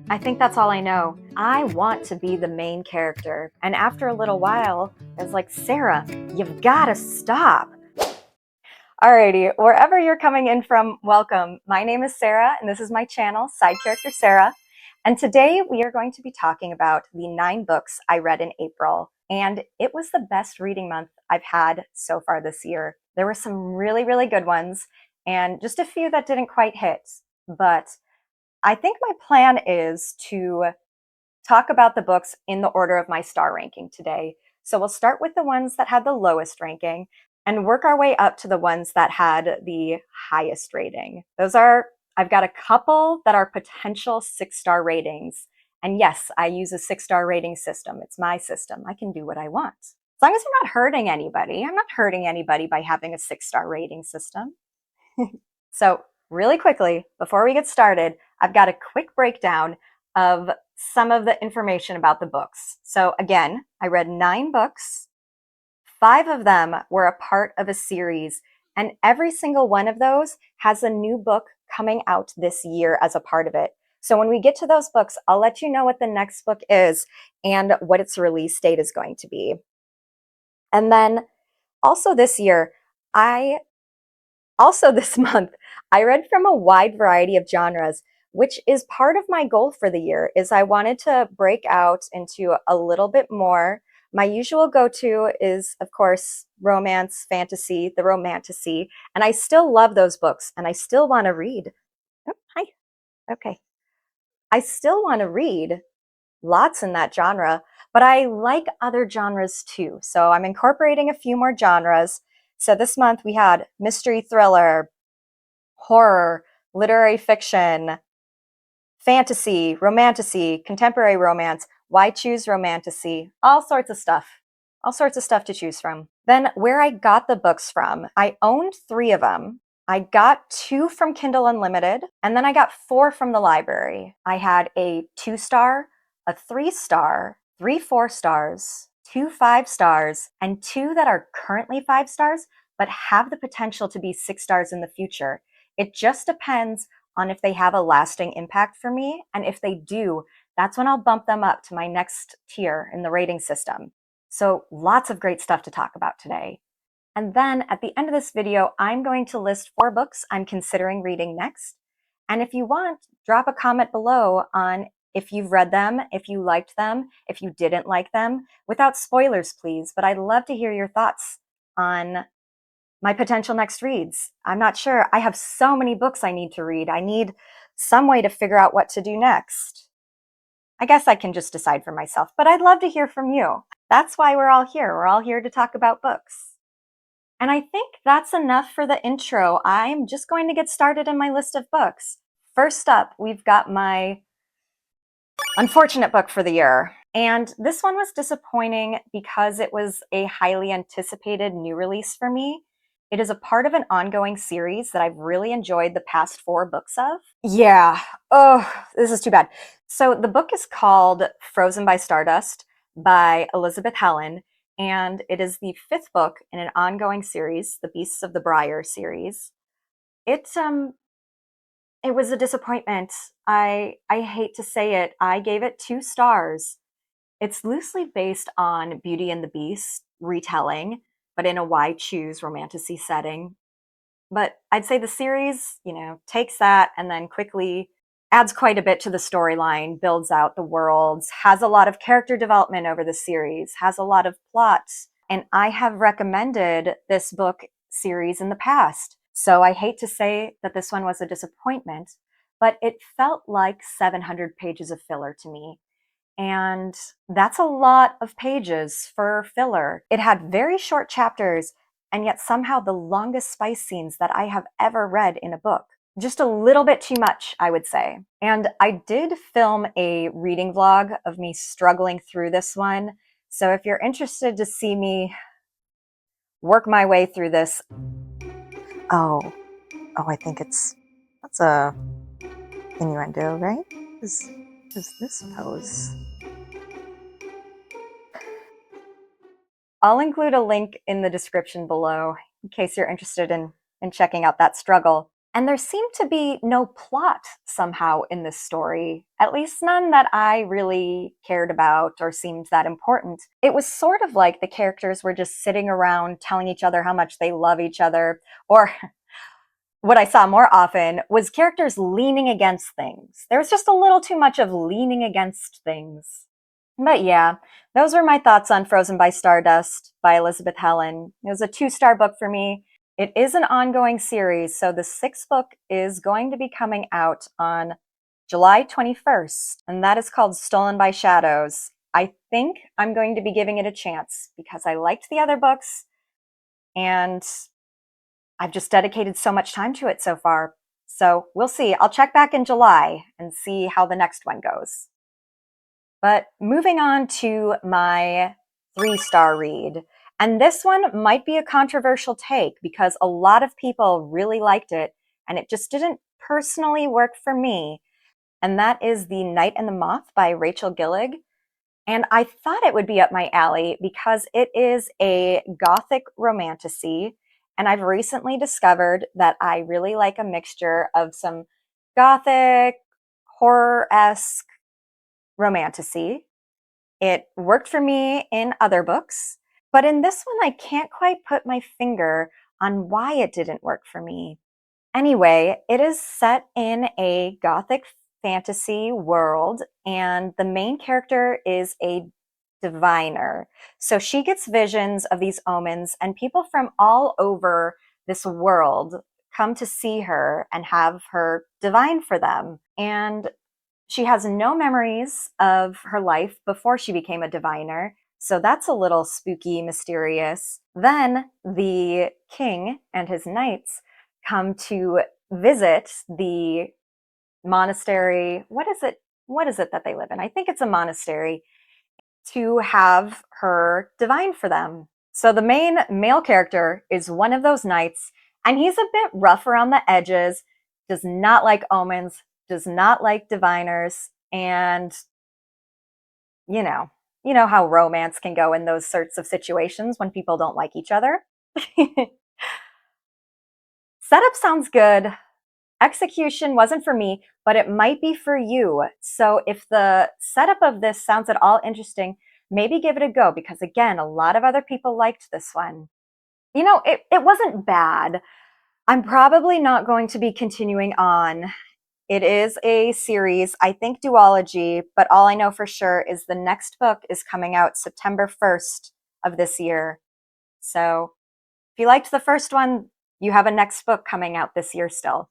I think that's all I know. I want to be the main character. And after a little while, I was like, Sarah, you've got to stop. Alrighty, wherever you're coming in from, welcome. My name is Sarah, and this is my channel, Side Character Sarah. And today we are going to be talking about the 9 books I read in April. And it was the best reading month I've had so far this year. There were some really, really good ones, and just a few that didn't quite hit. But I think my plan is to talk about the books in the order of my star ranking today. So we'll start with the ones that had the lowest ranking and work our way up to the ones that had the highest rating. I've got a couple that are potential 6-star ratings. And yes, I use a 6-star rating system. It's my system. I can do what I want. As long as I'm not hurting anybody. I'm not hurting anybody by having a 6-star rating system. So really quickly, before we get started, I've got a quick breakdown of some of the information about the books. So again, I read 9 books. 5 of them were a part of a series, and every single one of those has a new book coming out this year as a part of it. So when we get to those books, I'll let you know what the next book is and what its release date is going to be. And then also this month, I read from a wide variety of genres, which is part of my goal for the year, is I wanted to break out into a little bit more. My usual go-to is, of course, romance, fantasy, the Romantasy, and I still love those books, and I still want to read. Oh, hi. Okay. I still want to read lots in that genre, but I like other genres too. So I'm incorporating a few more genres. So this month we had mystery thriller, horror, literary fiction, fantasy, romantasy, contemporary romance. Why choose romantasy? All sorts of stuff. All sorts of stuff to choose from. Then where I got the books from, I owned 3 of them. I got 2 from Kindle Unlimited, and then I got 4 from the library. I had a 2-star, a 3-star, 3 4-stars, 2 5-stars, and 2 that are currently 5 stars, but have the potential to be 6 stars in the future. It just depends on if they have a lasting impact for me, and if they do, that's when I'll bump them up to my next tier in the rating system. So lots of great stuff to talk about today. And then at the end of this video, I'm going to list 4 books I'm considering reading next. And if you want, drop a comment below on if you've read them, if you liked them, if you didn't like them, without spoilers, please. But I'd love to hear your thoughts on my potential next reads. I'm not sure. I have so many books I need to read. I need some way to figure out what to do next. I guess I can just decide for myself, but I'd love to hear from you. That's why we're all here. We're all here to talk about books. And I think that's enough for the intro. I'm just going to get started in my list of books. First up, we've got my unfortunate book for the year. And this one was disappointing because it was a highly anticipated new release for me. It is a part of an ongoing series that I've really enjoyed the past 4 books of. Yeah. Oh, this is too bad. So the book is called Frozen by Stardust by Elizabeth Helen, and it is the 5th book in an ongoing series, the Beasts of the Briar series. It was a disappointment. I hate to say it. I gave it 2 stars. It's loosely based on Beauty and the Beast retelling, but in a why choose romantasy setting. But I'd say the series, takes that and then quickly adds quite a bit to the storyline, builds out the worlds, has a lot of character development over the series, has a lot of plots. And I have recommended this book series in the past. So I hate to say that this one was a disappointment, but it felt like 700 pages of filler to me. And that's a lot of pages for filler. It had very short chapters, and yet somehow the longest spice scenes that I have ever read in a book. Just a little bit too much, I would say. And I did film a reading vlog of me struggling through this one. So if you're interested to see me work my way through this, I think that's a innuendo, right? Is this pose? I'll include a link in the description below in case you're interested in checking out that struggle. And there seemed to be no plot somehow in this story, at least none that I really cared about or seemed that important. It was sort of like the characters were just sitting around telling each other how much they love each other, or what I saw more often was characters leaning against things. There was just a little too much of leaning against things. But yeah, those were my thoughts on Frozen by Stardust by Elizabeth Helen. It was a 2-star book for me. It is an ongoing series, so the 6th book is going to be coming out on July 21st, and that is called Stolen by Shadows. I think I'm going to be giving it a chance because I liked the other books, and I've just dedicated so much time to it so far. So we'll see. I'll check back in July and see how the next one goes. But moving on to my 3-star read. And this one might be a controversial take because a lot of people really liked it and it just didn't personally work for me. And that is The Night and the Moth by Rachel Gillig. And I thought it would be up my alley because it is a gothic romantasy. And I've recently discovered that I really like a mixture of some gothic, horror-esque romantasy. It worked for me in other books, but in this one, I can't quite put my finger on why it didn't work for me. Anyway, it is set in a gothic fantasy world, and the main character is a diviner. So she gets visions of these omens, and people from all over this world come to see her and have her divine for them. And she has no memories of her life before she became a diviner. So that's a little spooky, mysterious. Then the king and his knights come to visit the monastery. What is it? What is it that they live in? I think it's a monastery, to have her divine for them. So the main male character is one of those knights, and he's a bit rough around the edges, does not like omens, does not like diviners, and you know, you know how romance can go in those sorts of situations when people don't like each other. Setup sounds good. Execution wasn't for me, but it might be for you. So if the setup of this sounds at all interesting, maybe give it a go because, again, a lot of other people liked this one. You know, it wasn't bad. I'm probably not going to be continuing on. It is a series, I think duology, but all I know for sure is the next book is coming out September 1st of this year. So if you liked the first one, you have a next book coming out this year still.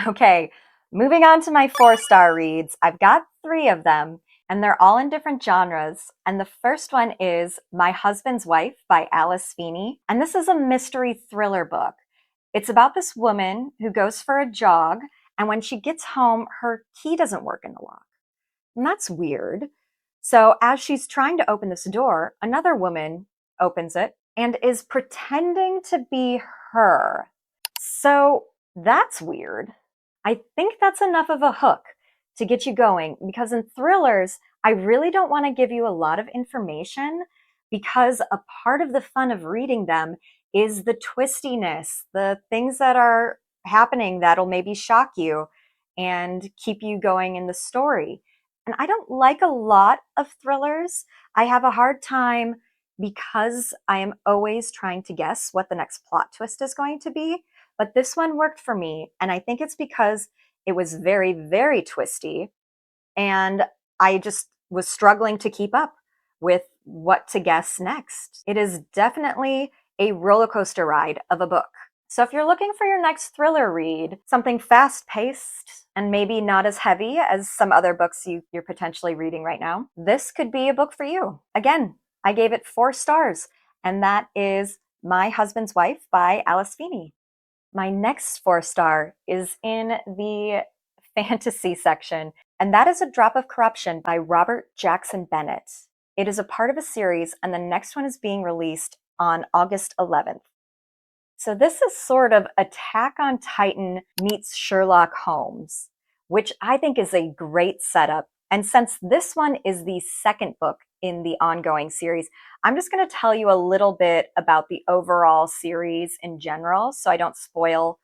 Okay, moving on to my 4-star reads. I've got 3 of them, and they're all in different genres. And the first one is My Husband's Wife by Alice Feeney. And this is a mystery thriller book. It's about this woman who goes for a jog, and when she gets home, her key doesn't work in the lock. And that's weird. So as she's trying to open this door, another woman opens it and is pretending to be her. So that's weird. I think that's enough of a hook to get you going because in thrillers, I really don't want to give you a lot of information because a part of the fun of reading them is the twistiness, the things that are happening that'll maybe shock you and keep you going in the story. And I don't like a lot of thrillers. I have a hard time because I am always trying to guess what the next plot twist is going to be. But this one worked for me. And I think it's because it was very, very twisty. And I just was struggling to keep up with what to guess next. It is definitely a roller coaster ride of a book. So if you're looking for your next thriller read, something fast paced and maybe not as heavy as some other books you're potentially reading right now, this could be a book for you. Again, I gave it 4 stars, and that is My Husband's Wife by Alice Feeney. My next 4-star is in the fantasy section, and that is A Drop of Corruption by Robert Jackson Bennett. It is a part of a series, and the next one is being released on August 11th. So this is sort of Attack on Titan meets Sherlock Holmes, which I think is a great setup. And since this one is the second book in the ongoing series, I'm just going to tell you a little bit about the overall series in general so I don't spoil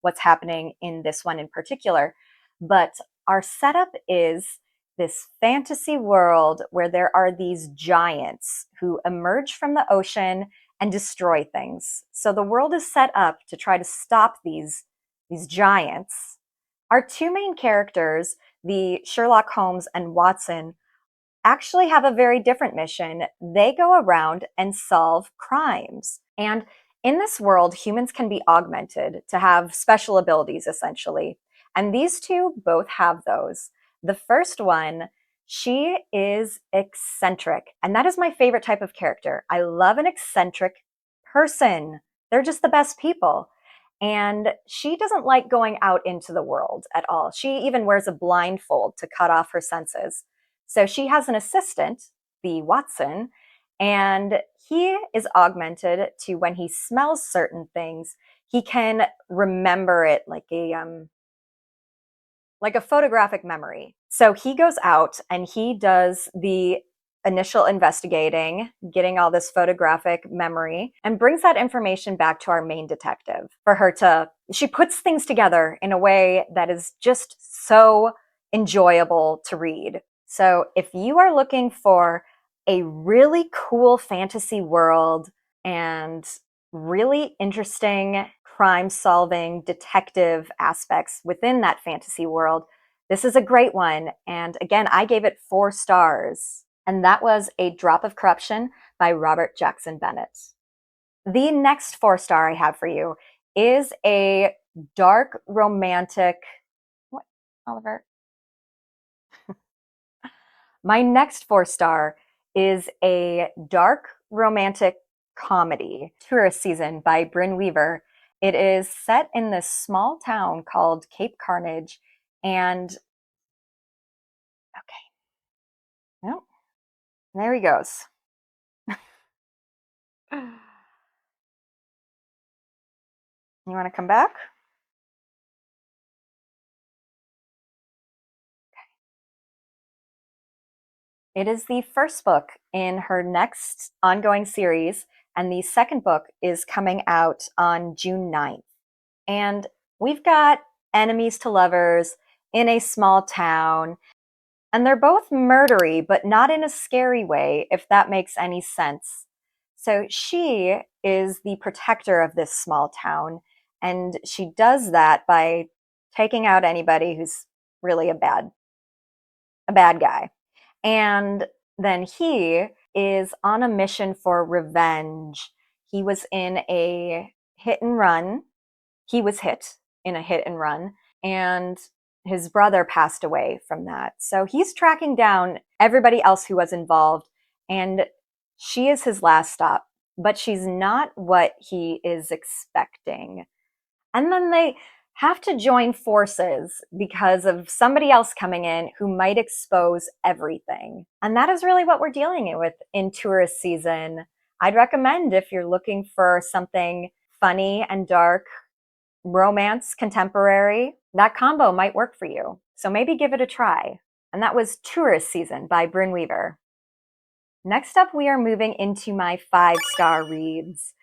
what's happening in this one in particular. But our setup is this fantasy world where there are these giants who emerge from the ocean and destroy things. So the world is set up to try to stop these giants. Our two main characters, the Sherlock Holmes and Watson, actually have a very different mission. They go around and solve crimes. And in this world, humans can be augmented to have special abilities, essentially. And these two both have those. The first one, she is eccentric. And that is my favorite type of character. I love an eccentric person. They're just the best people. And she doesn't like going out into the world at all. She even wears a blindfold to cut off her senses. So she has an assistant, the Watson, and he is augmented to when he smells certain things, he can remember it like a photographic memory. So he goes out and he does the initial investigating, getting all this photographic memory, and brings that information back to our main detective for her to, she puts things together in a way that is just so enjoyable to read. So if you are looking for a really cool fantasy world and really interesting crime solving detective aspects within that fantasy world, this is a great one. And again, I gave it 4 stars. And that was A Drop of Corruption by Robert Jackson Bennett. The next 4-star I have for you is a dark romantic. What, Oliver? My next 4-star is a dark romantic comedy, Tourist Season by Brynne Weaver. It is set in this small town called Cape Carnage. And okay, no, there he goes. You want to come back? It is the first book in her next ongoing series, and the second book is coming out on June 9th. And we've got enemies to lovers in a small town, and they're both murdery, but not in a scary way, if that makes any sense. So she is the protector of this small town, and she does that by taking out anybody who's really a bad guy. And then he is on a mission for revenge. He was in a hit and run. He was hit in a hit and run, and his brother passed away from that. So he's tracking down everybody else who was involved, and she is his last stop, but she's not what he is expecting. And then they have to join forces because of somebody else coming in who might expose everything. And that is really what we're dealing with in Tourist Season. I'd recommend, if you're looking for something funny and dark, romance, contemporary, that combo might work for you. So maybe give it a try. And that was Tourist Season by Brynne Weaver. Next up, we are moving into my 5-star reads.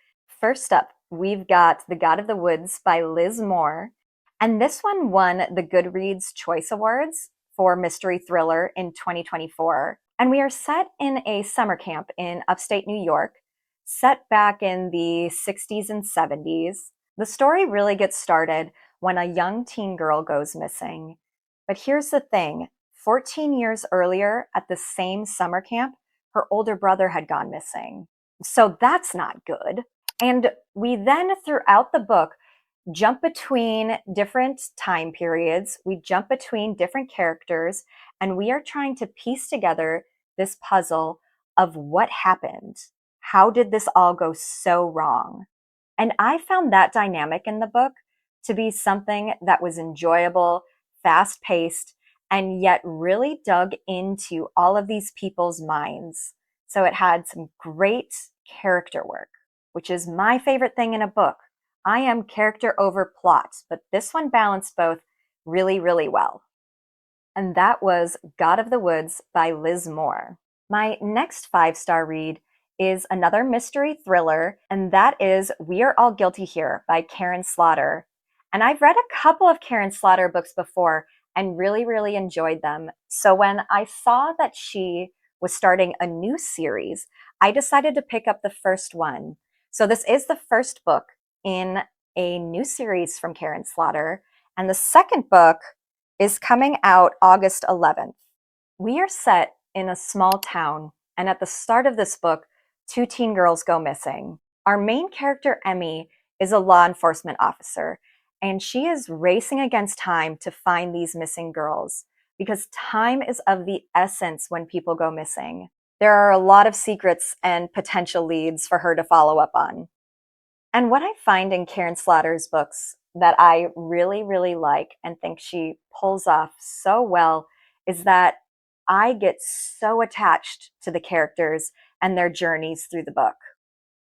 First up, we've got The God of the Woods by Liz Moore. And this one won the Goodreads Choice Awards for Mystery Thriller in 2024. And we are set in a summer camp in upstate New York, set back in the 60s and 70s. The story really gets started when a young teen girl goes missing. But here's the thing, 14 years earlier at the same summer camp, her older brother had gone missing. So that's not good. And we then, throughout the book, jump between different time periods. We jump between different characters, and we are trying to piece together this puzzle of what happened. How did this all go so wrong? And I found that dynamic in the book to be something that was enjoyable, fast-paced, and yet really dug into all of these people's minds. So it had some great character work, which is my favorite thing in a book. I am character over plot, but this one balanced both really, really well. And that was God of the Woods by Liz Moore. My next 5-star read is another mystery thriller, and that is We Are All Guilty Here by Karen Slaughter. And I've read a couple of Karen Slaughter books before and really, really enjoyed them. So when I saw that she was starting a new series, I decided to pick up the first one. So this is the first book in a new series from Karen Slaughter. And the second book is coming out August 11th. We are set in a small town, and at the start of this book, two teen girls go missing. Our main character, Emmy, is a law enforcement officer, and she is racing against time to find these missing girls because time is of the essence when people go missing. There are a lot of secrets and potential leads for her to follow up on. And what I find in Karen Slaughter's books that I really, really like and think she pulls off so well is that I get so attached to the characters and their journeys through the book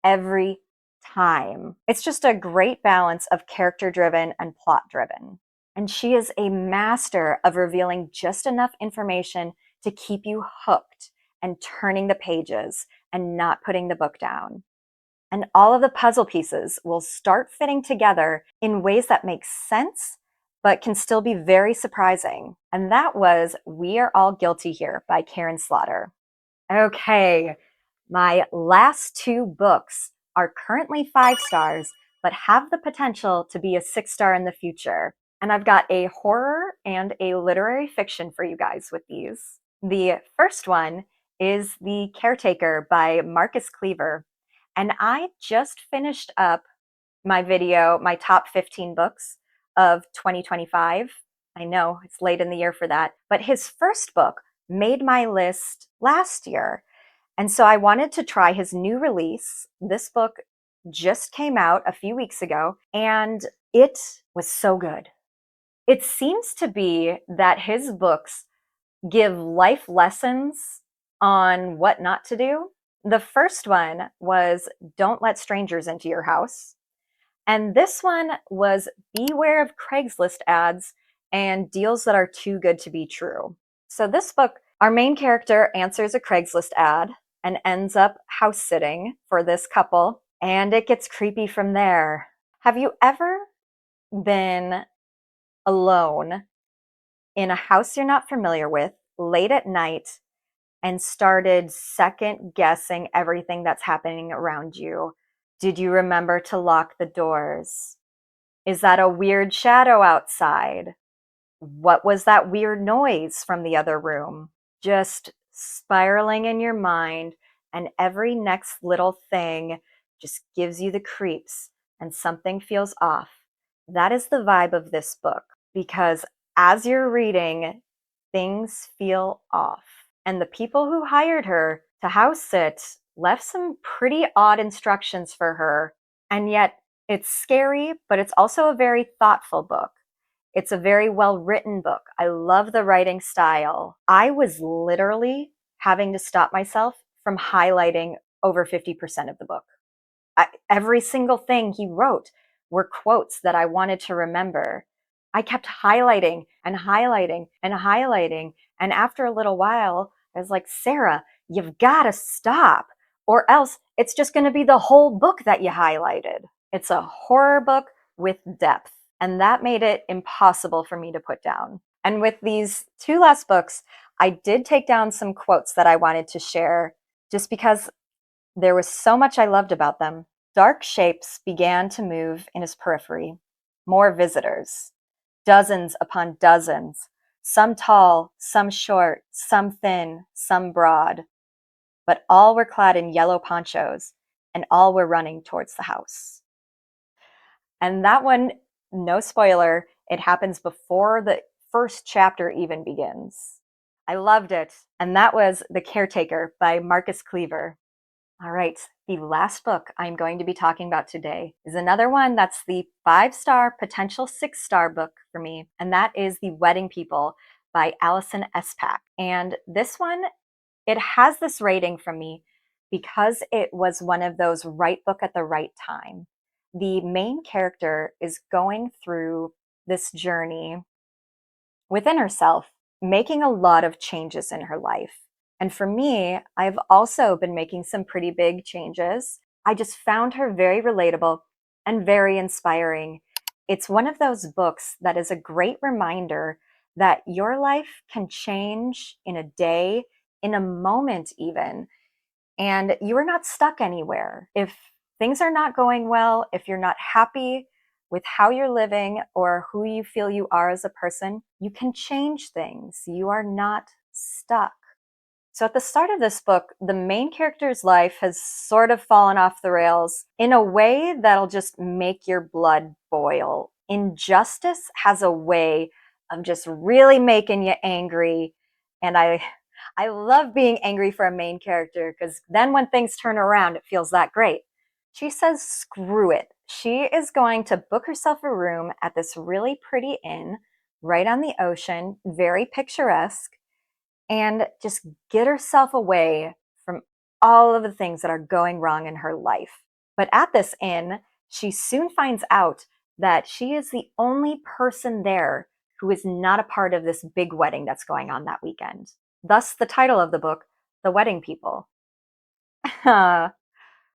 every time. It's just a great balance of character driven and plot driven. And she is a master of revealing just enough information to keep you hooked and turning the pages and not putting the book down. And all of the puzzle pieces will start fitting together in ways that make sense, but can still be very surprising. And that was We Are All Guilty Here by Karen Slaughter. Okay, my last two books are currently 5 stars, but have the potential to be a 6-star in the future. And I've got a horror and a literary fiction for you guys with these. The first one is The Caretaker by Marcus Kliewer. And I just finished up my video, my top 15 books of 2025. I know it's late in the year for that, but his first book made my list last year. And so I wanted to try his new release. This book just came out a few weeks ago, and it was so good. It seems to be that his books give life lessons on what not to do. The first one was Don't Let Strangers Into Your House. And this one was Beware of Craigslist ads and deals that are too good to be true. So this book, our main character answers a Craigslist ad and ends up house sitting for this couple, and it gets creepy from there. Have you ever been alone in a house you're not familiar with, late at night, and started second guessing everything that's happening around you? Did you remember to lock the doors? Is that a weird shadow outside? What was that weird noise from the other room? Just spiraling in your mind, and every next little thing just gives you the creeps and something feels off. That is the vibe of this book, because as you're reading, things feel off. And the people who hired her to house sit left some pretty odd instructions for her. And yet it's scary, but it's also a very thoughtful book. It's a very well written book. I love the writing style. I was literally having to stop myself from highlighting over 50% of the book. Every single thing he wrote were quotes that I wanted to remember. I kept highlighting and highlighting and highlighting. And after a little while, I was like, Sarah, you've got to stop, or else it's just going to be the whole book that you highlighted. It's a horror book with depth, and that made it impossible for me to put down. And with these two last books, I did take down some quotes that I wanted to share just because there was so much I loved about them. Dark shapes began to move in his periphery. More visitors. Dozens upon dozens. Some tall, some short, some thin, some broad. But all were clad in yellow ponchos, and all were running towards the house. And that one, no spoiler, it happens before the first chapter even begins. I loved it. And that was The Caretaker by Marcus Kliewer. All right, the last book I'm going to be talking about today is another one that's the 5-star, potential 6-star book for me, and that is The Wedding People by Alison Espak. And this one, it has this rating from me because it was one of those right book at the right time. The main character is going through this journey within herself, making a lot of changes in her life. And for me, I've also been making some pretty big changes. I just found her very relatable and very inspiring. It's one of those books that is a great reminder that your life can change in a day, in a moment, even, and you are not stuck anywhere. If things are not going well, if you're not happy with how you're living or who you feel you are as a person, you can change things. You are not stuck. So at the start of this book, the main character's life has sort of fallen off the rails in a way that'll just make your blood boil. Injustice has a way of just really making you angry. And I love being angry for a main character because then when things turn around, it feels that great. She says, screw it. She is going to book herself a room at this really pretty inn right on the ocean, very picturesque, and just get herself away from all of the things that are going wrong in her life. But at this inn, she soon finds out that she is the only person there who is not a part of this big wedding that's going on that weekend. Thus, the title of the book, The Wedding People.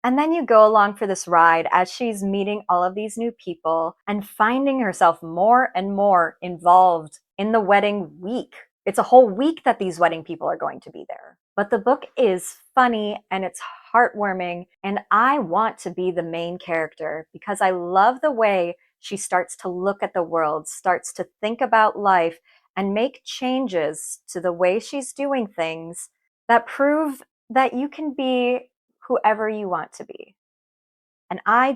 And then you go along for this ride as she's meeting all of these new people and finding herself more and more involved in the wedding week. It's a whole week that these wedding people are going to be there. But the book is funny and it's heartwarming, and I want to be the main character because I love the way she starts to look at the world, starts to think about life, and make changes to the way she's doing things that prove that you can be whoever you want to be. And I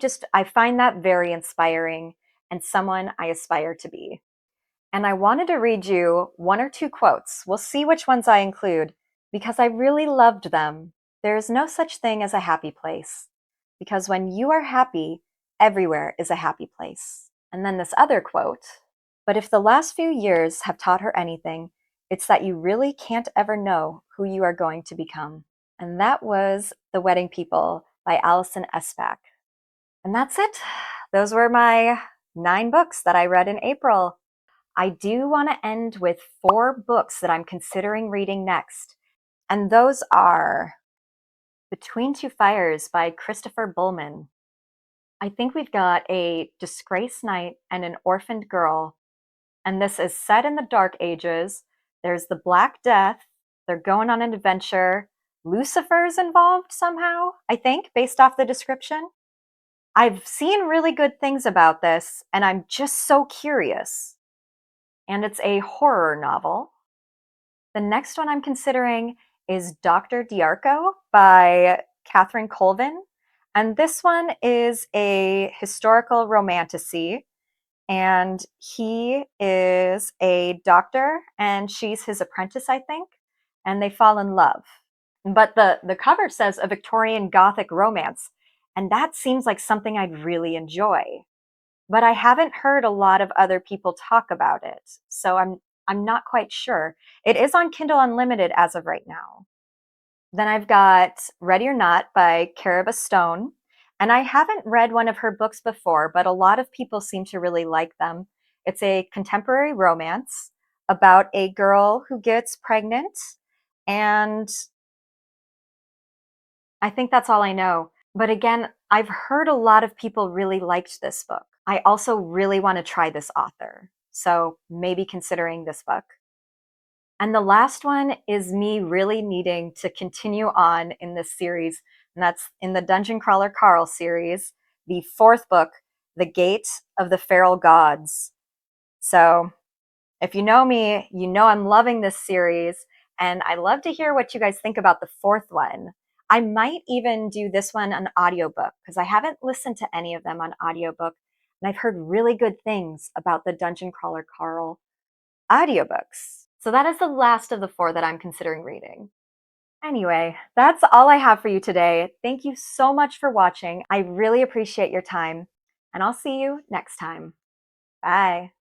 find that very inspiring and someone I aspire to be. And I wanted to read you one or two quotes. We'll see which ones I include because I really loved them. There is no such thing as a happy place because when you are happy, everywhere is a happy place. And then this other quote, but if the last few years have taught her anything, it's that you really can't ever know who you are going to become. And that was The Wedding People by Alison Espach. And that's it. Those were my 9 books that I read in April. I do want to end with 4 books that I'm considering reading next. And those are Between Two Fires by Christopher Bullman. I think we've got a disgraced knight and an orphaned girl. And this is set in the Dark Ages. There's the Black Death. They're going on an adventure. Lucifer's involved somehow, I think, based off the description. I've seen really good things about this, and I'm just so curious. And it's a horror novel. The next one I'm considering is Dr. Diarco by Catherine Colvin. And this one is a historical romantasy. And he is a doctor, and she's his apprentice, I think. And they fall in love. But the cover says a Victorian Gothic romance. And that seems like something I'd really enjoy. But I haven't heard a lot of other people talk about it, so I'm not quite sure. It is on Kindle Unlimited as of right now. Then I've got Ready or Not by Caraba Stone, and I haven't read one of her books before, but a lot of people seem to really like them. It's a contemporary romance about a girl who gets pregnant, and I think that's all I know. But again, I've heard a lot of people really liked this book. I also really want to try this author, so maybe considering this book. And the last one is me really needing to continue on in this series, and that's in the Dungeon Crawler Carl series, the 4th book, The Gate of the Feral Gods. So if you know me, you know I'm loving this series, and I love to hear what you guys think about the 4th one. I might even do this one on audiobook because I haven't listened to any of them on audiobook, and I've heard really good things about the Dungeon Crawler Carl audiobooks. So that is the last of the 4 that I'm considering reading. Anyway, that's all I have for you today. Thank you so much for watching. I really appreciate your time, and I'll see you next time. Bye.